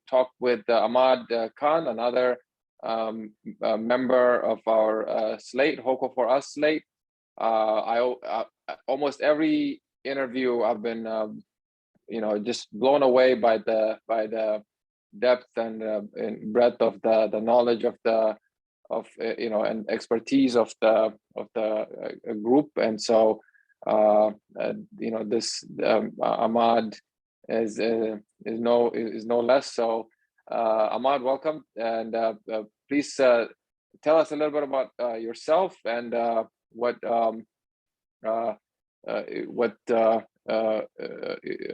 talk with Ahmad Khan, another member of our Slate, HoCo4Us Slate. Almost every interview I've been, just blown away by the depth and breadth of the knowledge of and expertise of the group. And so this Ahmad is no less. So Ahmad, welcome, and please tell us a little bit about yourself and what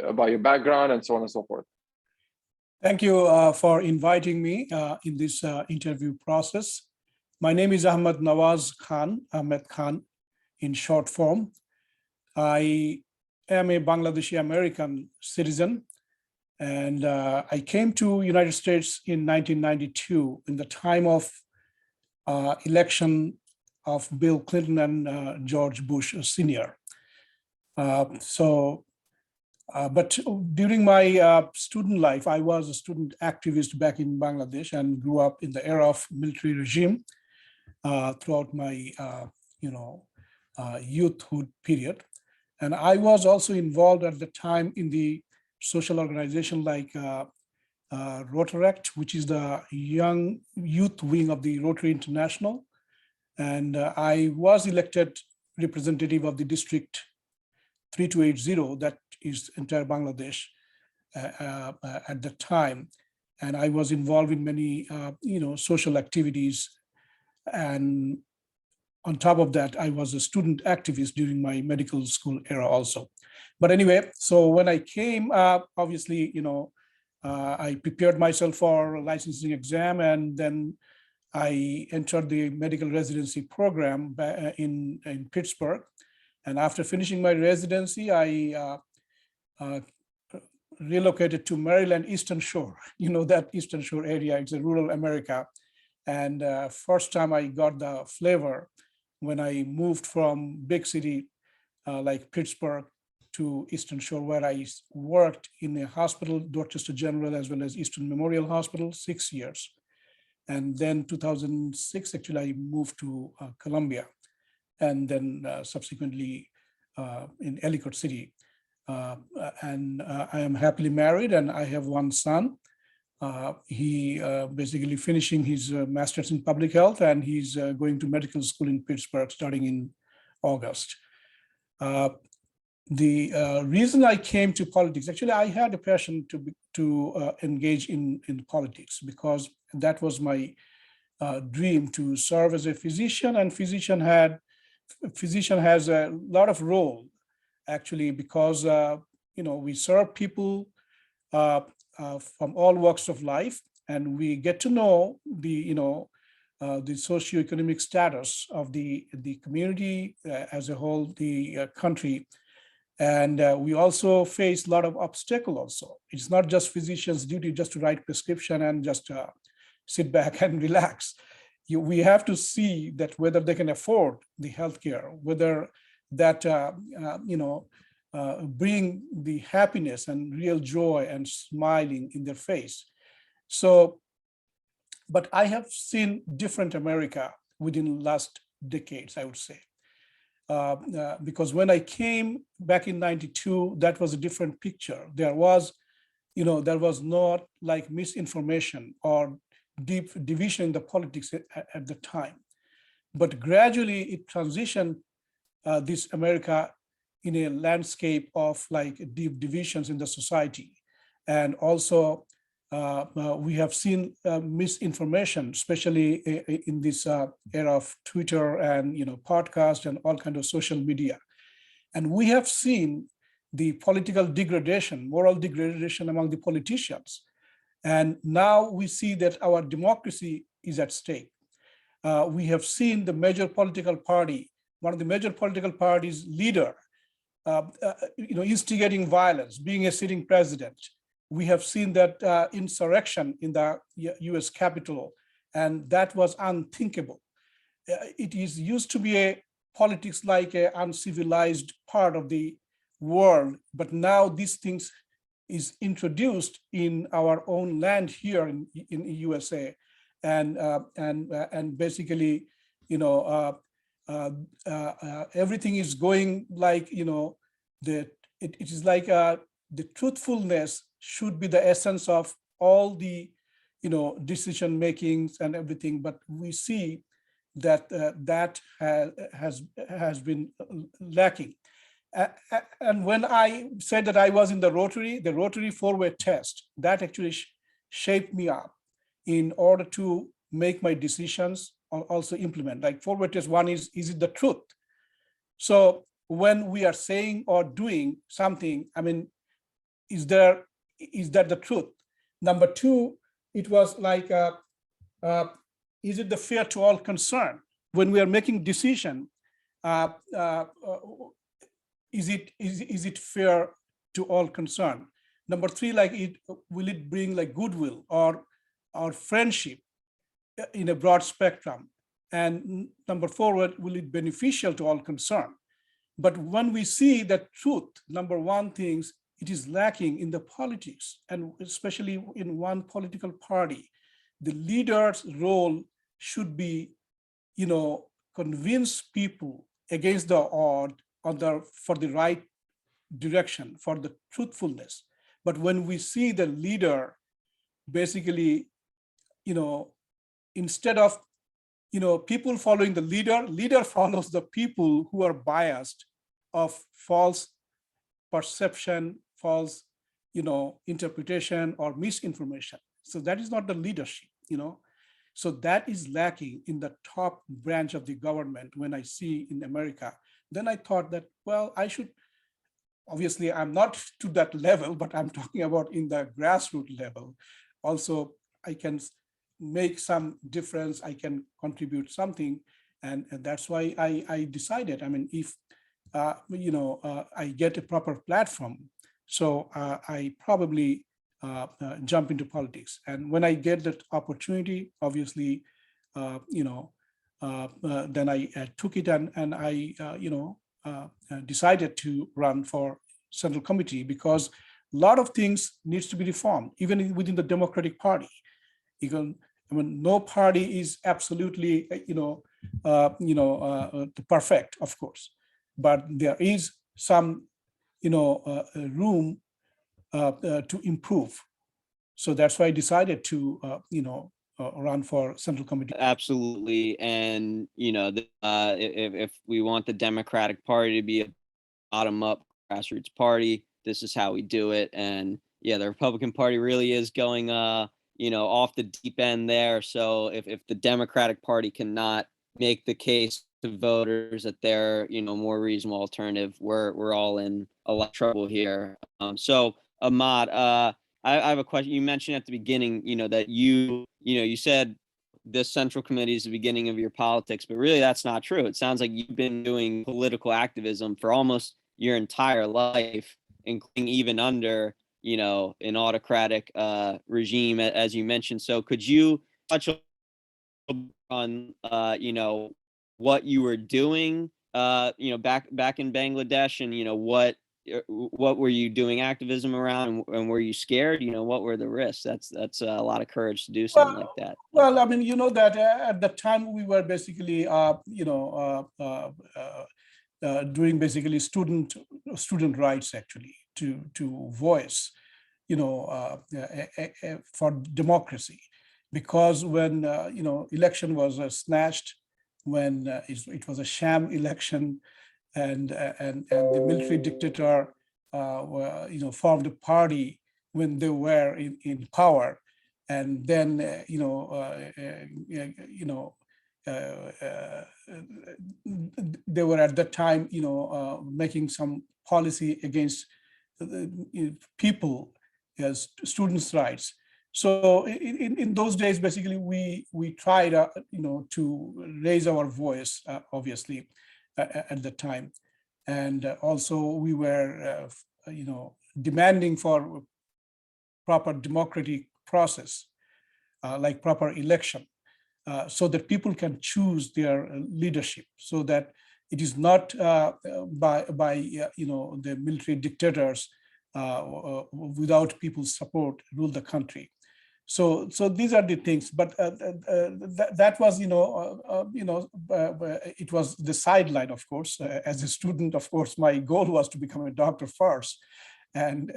about your background and so on and so forth. Thank you for inviting me in this interview process. My name is Ahmad Khan in short form. I am a Bangladeshi American citizen, and I came to United States in 1992 in the time of election of Bill Clinton and George Bush Sr. But during my student life, I was a student activist back in Bangladesh and grew up in the era of military regime throughout my youthhood period. And I was also involved at the time in the social organization like Rotaract, which is the young youth wing of the Rotary International. And I was elected representative of the district 3280, that is entire Bangladesh at the time. And I was involved in many social activities. And on top of that, I was a student activist during my medical school era also. But anyway, so when I came, obviously, I prepared myself for a licensing exam, and then I entered the medical residency program in Pittsburgh. And after finishing my residency, I relocated to Maryland Eastern Shore. That Eastern Shore area, it's a rural America. And first time I got the flavor when I moved from big city like Pittsburgh to Eastern Shore, where I worked in a hospital, Dorchester General, as well as Eastern Memorial Hospital, 6 years. And then 2006, actually, I moved to Columbia, and then subsequently in Ellicott City. And I am happily married, and I have one son. He basically finishing his master's in public health, and he's going to medical school in Pittsburgh starting in August. The reason I came to politics, actually, I had a passion to engage in politics, because that was my dream, to serve as a physician. And physician has a lot of role, actually, because we serve people from all walks of life, and we get to know the socioeconomic status of the community as a whole, the country. And we also face a lot of obstacles also. It's not just physicians' duty just to write prescription and just sit back and relax. We have to see that whether they can afford the healthcare, whether that bring the happiness and real joy and smiling in their face. So, but I have seen different America within last decades, I would say. Because when I came back in 92, that was a different picture. There was not like misinformation or deep division in the politics at the time. But gradually it transitioned this America in a landscape of like deep divisions in the society. And also we have seen misinformation, especially in this era of Twitter and podcast and all kinds of social media. And we have seen the political degradation, moral degradation among the politicians. And now we see that our democracy is at stake. We have seen the major political party, one of the major political parties' leader, instigating violence, being a sitting president. We have seen that insurrection in the US Capitol, and that was unthinkable. It used to be a politics like an uncivilized part of the world, but now these things is introduced in our own land here in USA, and basically, everything is going like, it is like the truthfulness should be the essence of all the decision makings and everything, but we see that that has been lacking. And when I said that I was in the Rotary four-way test, that actually shaped me up in order to make my decisions or also implement. Like four-way test, one is it the truth? So when we are saying or doing something, I mean, is that the truth? Number two, it was like, is it the fair to all concerned? When we are making decision, is it fair to all concerned? Number three, like will it bring like goodwill or friendship in a broad spectrum? And number four, will it beneficial to all concerned? But when we see that truth, number one things, it is lacking in the politics, and especially in one political party. The leader's role should be, convince people against the odd for the right direction, for the truthfulness. But when we see the leader basically, instead of, people following the leader follows the people who are biased of false perception, false, interpretation or misinformation. So that is not the leadership, So that is lacking in the top branch of the government when I see in America. Then I thought that, well, I should, obviously I'm not to that level, but I'm talking about in the grassroots level. Also, I can make some difference, I can contribute something. And that's why I decided, I mean, if, I get a proper platform, so I probably jump into politics. And when I get that opportunity, obviously, then I took it and I, decided to run for Central Committee, because a lot of things needs to be reformed, even within the Democratic Party. No party is absolutely, perfect, of course, but there is some, room to improve. So that's why I decided to, run for Central Committee. Absolutely. And, if we want the Democratic Party to be a bottom-up grassroots party, this is how we do it. And yeah, the Republican Party really is going, off the deep end there. So if the Democratic Party cannot make the case to voters that they're, more reasonable alternative, we're all in a lot of trouble here. So Ahmad, I have a question. You mentioned at the beginning, that you said this Central Committee is the beginning of your politics, but really that's not true. It sounds like you've been doing political activism for almost your entire life, including even under, an autocratic regime, as you mentioned. So could you touch on, what you were doing, back in Bangladesh, and, what were you doing activism around, and were you scared? What were the risks? That's a lot of courage to do something like that. Well, I mean, that at the time we were basically, doing basically student rights, actually, to voice, for democracy, because when election was snatched, when it was a sham election, and the military dictator formed a party when they were in power, and then they were at that time making some policy against people as students' rights. So in those days, basically, we tried to raise our voice, obviously, at the time, and also we were demanding for proper democratic process, like proper election, so that people can choose their leadership, so that it is not by the military dictators without people's support, rule the country. So these are the things, but that was, it was the sideline, of course. As a student, of course, my goal was to become a doctor first, and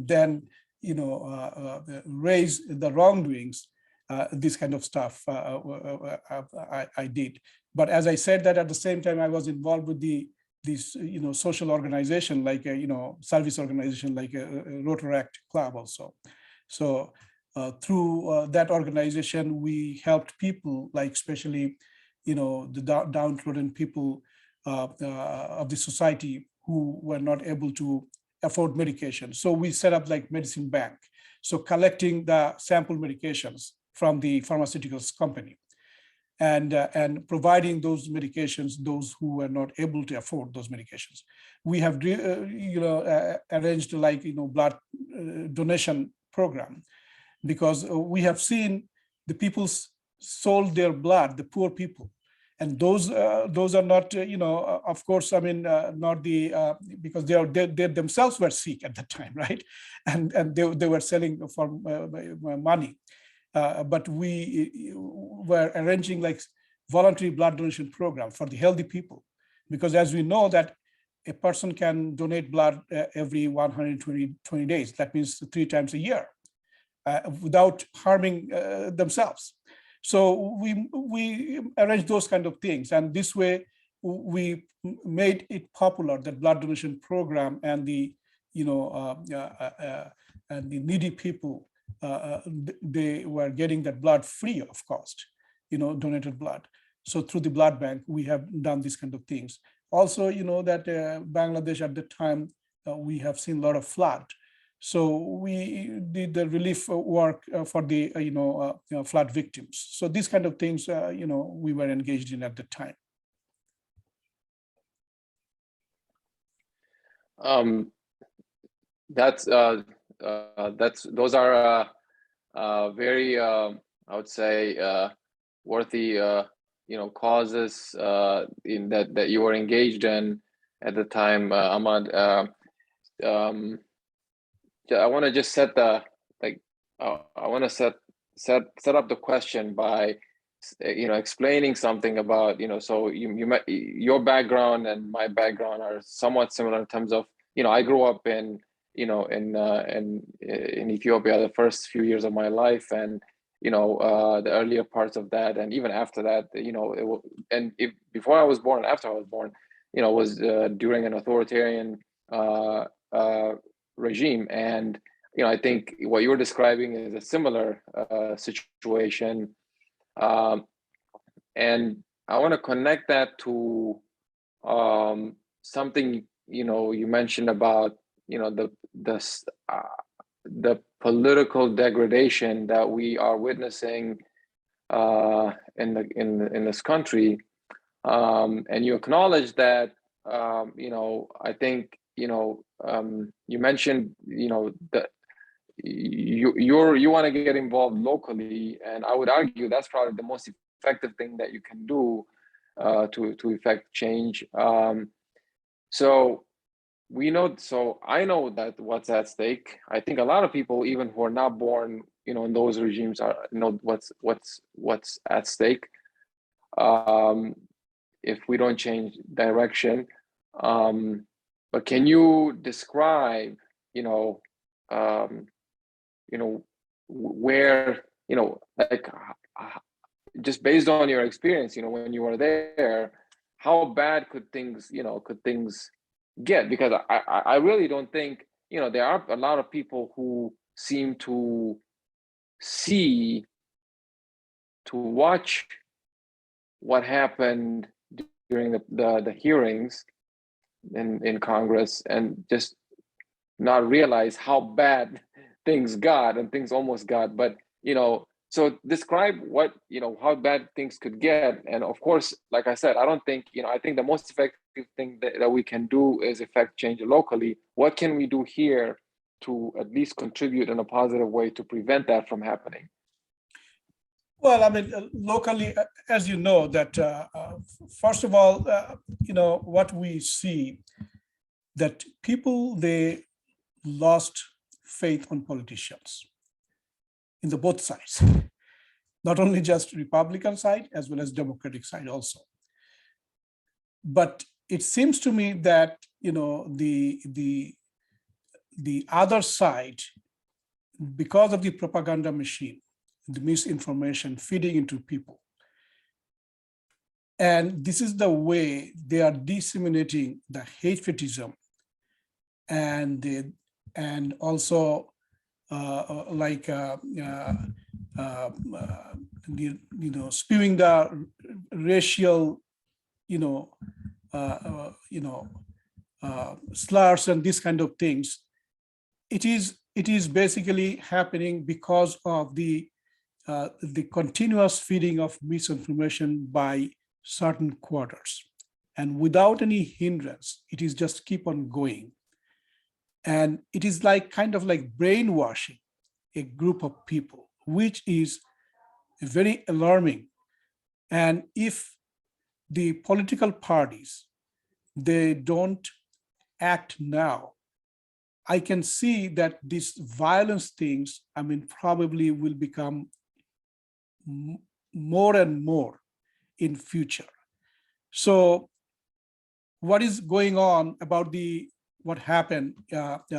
then, raise the wrongdoings, this kind of stuff I did. But as I said, that at the same time, I was involved with these social organization, like service organization, like a Rotaract Club also. So through that organization, we helped people, like especially the downtrodden people of the society who were not able to afford medication. So we set up like medicine bank, so collecting the sample medications from the pharmaceuticals company, and providing those medications those who were not able to afford those medications. We have arranged like blood donation program, because we have seen the people sold their blood, the poor people, and those are not of course, I mean, not the because they themselves were sick at that time, right? And they were selling for money. But we were arranging like voluntary blood donation program for the healthy people, because as we know that a person can donate blood every 120 days. That means 3 times a year, without harming themselves. So we arranged those kind of things, and this way we made it popular, that blood donation program, and the and the needy people, they were getting that blood free of cost, donated blood. So through the blood bank, we have done these kind of things. Also, that Bangladesh at the time, we have seen a lot of flood. So we did the relief work for the flood victims. So these kind of things, we were engaged in at the time. Those are very I would say worthy causes in that you were engaged in at the time, Ahmad. I want to just set the I want to set up the question by explaining something about so your background and my background are somewhat similar in terms of I grew up in in Ethiopia the first few years of my life, and the earlier parts of that, and even after that, before I was born and after I was born, was during an authoritarian regime. And I think what you're describing is a similar situation, and I want to connect that to something you mentioned about the political degradation that we are witnessing in this country, and you acknowledge that I think you mentioned that you want to get involved locally, and I would argue that's probably the most effective thing that you can do to effect change. So I know that what's at stake. I think a lot of people, even who are not born in those regimes, know what's at stake if we don't change direction. But can you describe where like just based on your experience when you were there, how bad could things get? Because I really don't think there are a lot of people who seem to watch what happened during the hearings in Congress and just not realize how bad things got, and things almost got. But so describe what how bad things could get. And of course, like I said, I don't think I think the most effective thing that we can do is effect change locally. What can we do here to at least contribute in a positive way to prevent that from happening? Well, I mean, locally, as you know, that first of all, what we see, that people, they lost faith on politicians in the both sides, not only just Republican side as well as Democratic side also. But it seems to me that the other side, because of the propaganda machine, the misinformation feeding into people, and this is the way they are disseminating the hatredism and also spewing the racial slurs and these kind of things. It is basically happening because of the continuous feeding of misinformation by certain quarters, and without any hindrance, it is just keep on going. And it is like kind of like brainwashing a group of people, which is very alarming. And if the political parties, they don't act now, I can see that these violence things, probably will become more and more in future. So what is going on about what happened in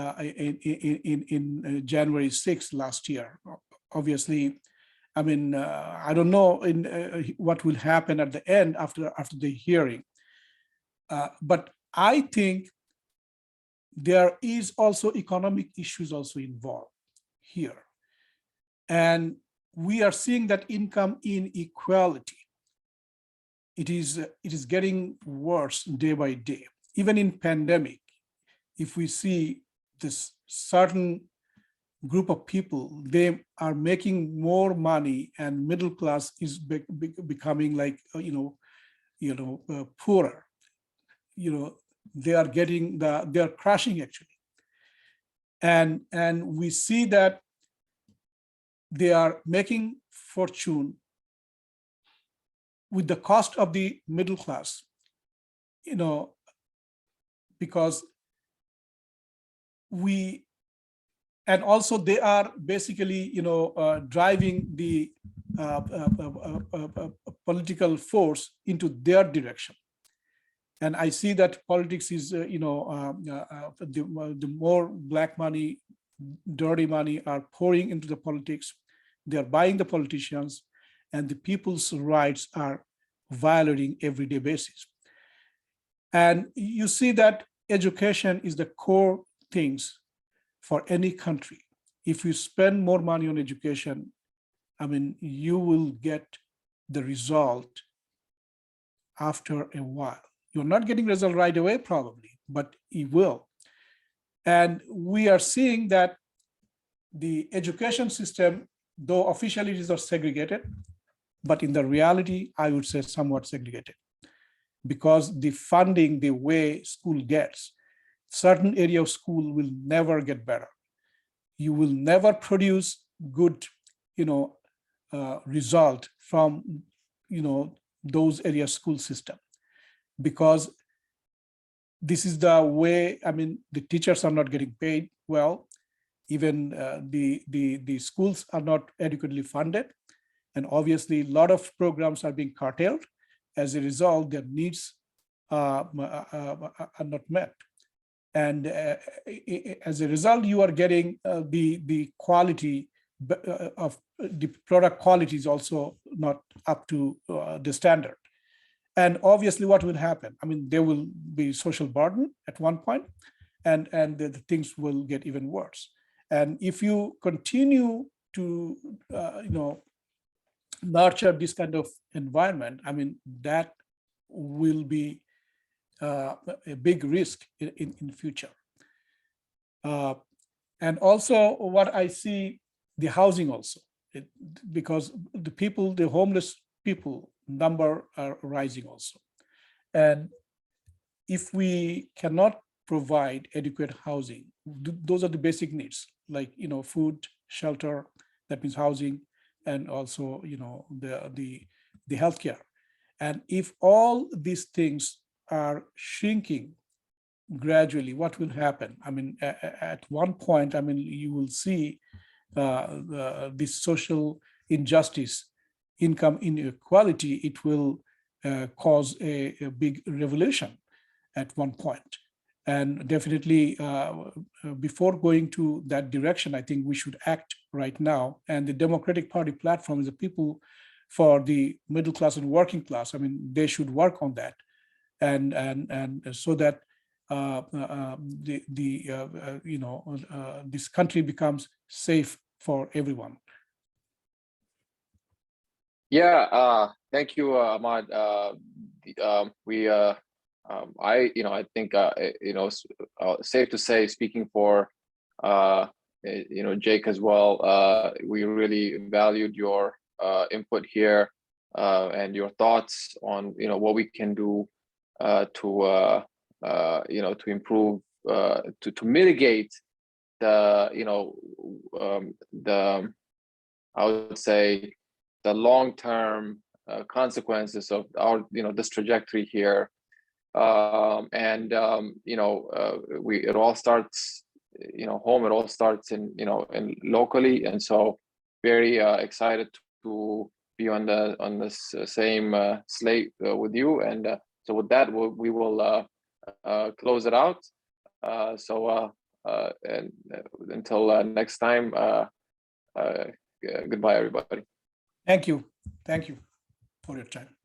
January 6th last year? Obviously, I don't know what will happen at the end after the hearing. But I think there is also economic issues also involved here. And we are seeing that income inequality, it is getting worse day by day. Even in pandemic, if we see this certain group of people, they are making more money, and middle class is becoming like poorer. They are crashing actually, and we see that they are making fortune with the cost of the middle class, because and also they are basically, driving the political force into their direction. And I see that politics is, the more black money, dirty money are pouring into the politics. They are buying the politicians, and the people's rights are violating everyday basis. And you see that education is the core things for any country. If you spend more money on education, you will get the result after a while. You're not getting result right away probably, but you will. And we are seeing that the education system, though officially it is not segregated, but in the reality, I would say somewhat segregated, because the funding, the way school gets, certain area of school will never get better. You will never produce good, result from, those area school system, because this is the way. The teachers are not getting paid well. Even the schools are not adequately funded, and obviously a lot of programs are being curtailed. As a result, their needs are not met. And as a result, you are getting the quality of the product quality is also not up to the standard. And obviously what will happen? There will be social burden at one point, and the things will get even worse. And if you continue to, nurture this kind of environment, that will be a big risk in future. And also what I see, the housing also, because the homeless people number are rising also. And if we cannot provide adequate housing, those are the basic needs, like, food, shelter, that means housing, and also, the healthcare. And if all these things are shrinking gradually, what will happen? I mean, at one point, I mean, you will see this social injustice, income inequality, it will cause a big revolution at one point. And definitely, before going to that direction, I think we should act right now. And the Democratic Party platform is the people for the middle class and working class. I mean, they should work on that, and so that this country becomes safe for everyone. Yeah, thank you, Ahmad. I think safe to say, speaking for Jake as well, we really valued your input here and your thoughts on what we can do to improve, to mitigate the I would say the long-term consequences of our this trajectory here. It all starts home. It all starts in locally, and so very excited to be on this same slate with you. And so with that, we will close it out. And until next time, goodbye, everybody. Thank you for your time.